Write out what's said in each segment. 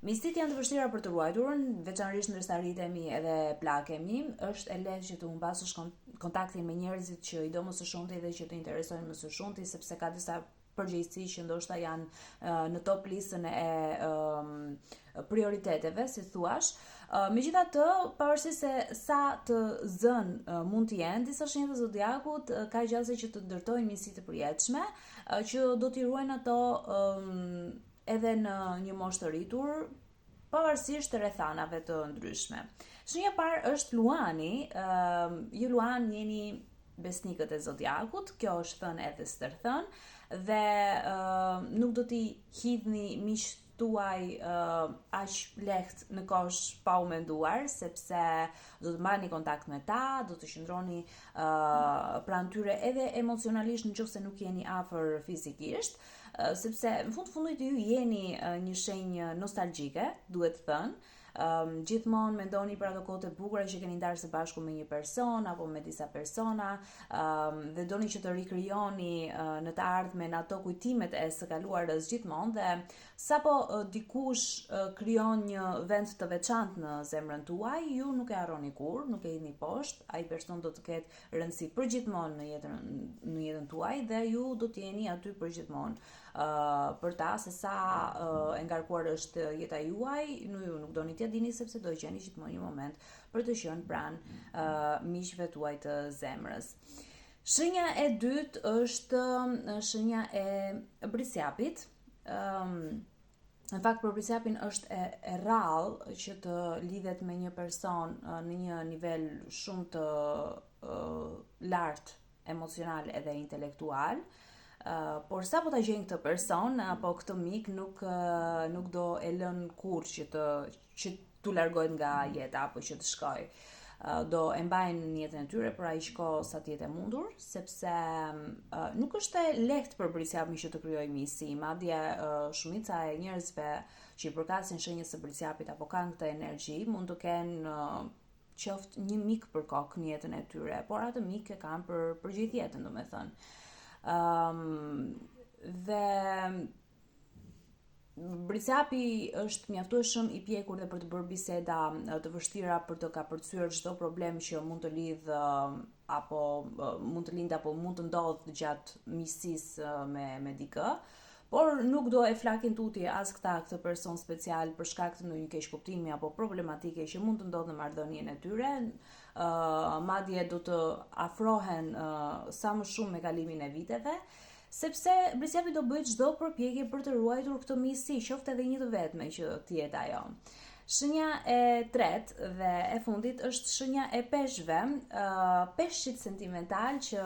Misit janë të vështira për të ruajtur, veçanërisht ndërsa rritemi edhe plakemi, është e lehtë që të humbasësh kontaktin me njerëzit që i do më së shumti dhe që të interesojnë më së shumti, sepse ka disa përgjegjësi që ndoshta janë në top listën e prioriteteve, si thuash. Megjithatë, pavarësisht se sa të zënë mund të jenë, disa shenjë të zodiakut ka gjase që të ndërtojnë misi të përjetshme, që do t'i ruajnë ato edhe në një moshë të rritur, pavarësisht të rrethanave të ndryshme. Shenja e parë është Luani. Ju Luan jeni besnikët e zodiakut, kjo është thënë edhe stërthën, dhe nuk do t'i hidhni miqt tuaj aq lehtë në kosh pa u menduar, sepse do të marrni kontakt me ta, do të qëndroni pranë tyre edhe emocionalisht nëse nuk jeni afër fizikisht, sepse në fundit ju jeni një shenjë nostalgjike, duhet thënë. Gjithmonë mendoni për ato kohët e bukura që keni ndarë së bashku me një person apo me disa persona, dhe doni që të rikrijoni në të ardhmen ato kujtimet e së kaluarës gjithmonë, dhe sapo dikush krijon një vend të veçantë në zemrën tuaj, ju nuk e harroni kurrë, nuk e hidhni poshtë, ai person do të ketë rëndësi përgjithmonë në jetën tuaj dhe ju do të jeni aty përgjithmonë. Për ta se sa e ngarkuar është jeta juaj, ju nuk doni t'ja dini, sepse do gjeni gjithmonë një moment për të qenë pranë miqve tuaj të zemrës. Shenja e dytë është shenja e brisjapit. Në fakt, për brisjapin është e rrallë që të lidhet me një person në një nivel shumë të lartë emocional edhe intelektual. Por sa po ta gjejnë këtë person apo këtë mik, nuk do e lën kurrë që t'u largohet nga jeta apo që të shkojë. Do e mbajnë në jetën e tyre për aq kohë sa të jetë e mundur, sepse nuk është e lehtë për brisjapin që të krijojë misi. Madje shumica e njerëzve që i përkasin shenjës së brisjapit apo kanë këtë energji, mund të kenë qoftë një mik për kokë në jetën e tyre, por atë mik e kanë për gjithë jetën, domethënë. Dhe brisjapi është mjaftueshëm i pjekur dhe për të bërë biseda të vështira për të kapërcyer çdo problem që mund të lidh apo mund të lindë apo mund të ndodhë gjatë miqësisë me dikë, por nuk do e flakin tuti as këtë person special për shkak të ndonjë keqkuptimi apo problematike që mund të ndodhë në marrëdhënien e tyre. Madje do të afrohen sa më shumë me kalimin e viteve, sepse brisjapi do bëjë çdo përpjekje për të ruajtur këtë miqësi, qoftë edhe një të vetme që të jetë ajo. Shenja e tretë dhe e fundit është shenja e peshqve, peshqit sentimental që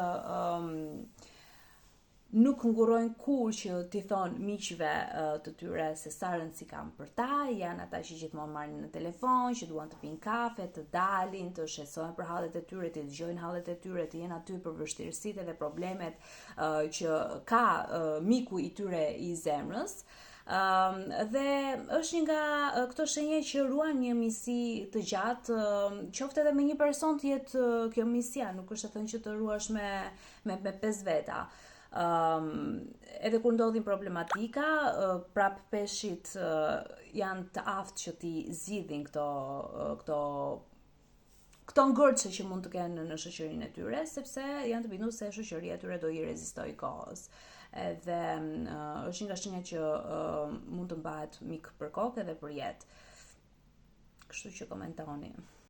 nuk ngurojnë kurrë që t'i thonë miqve të tyre se sa rëndësi kanë për ta, janë ata që gjithmonë marrin në telefon, që duan të pinë kafe, të dalin, të shqetësohen për hallet e tyre, të dëgjojnë hallet e tyre, të jenë aty për vështirësitë dhe problemet që ka miku i tyre i zemrës. Dhe është një nga këto shenje që ruan një miqësi të gjatë, qoftë edhe me një person të jetë kjo miqësia, nuk është e thënë që të ruash me 5 veta. Edhe kur ndodhin problematika, prap peshqit janë të aftë që t'i zgjidhin këto ngërçe që mund të kenë në shoqërinë e tyre, sepse janë të bindur se shoqëria e tyre do i rezistojë kohës. Edhe është një nga shenjat që mund të mbahet mik për kokë edhe për jetë. Kështu që komentoni.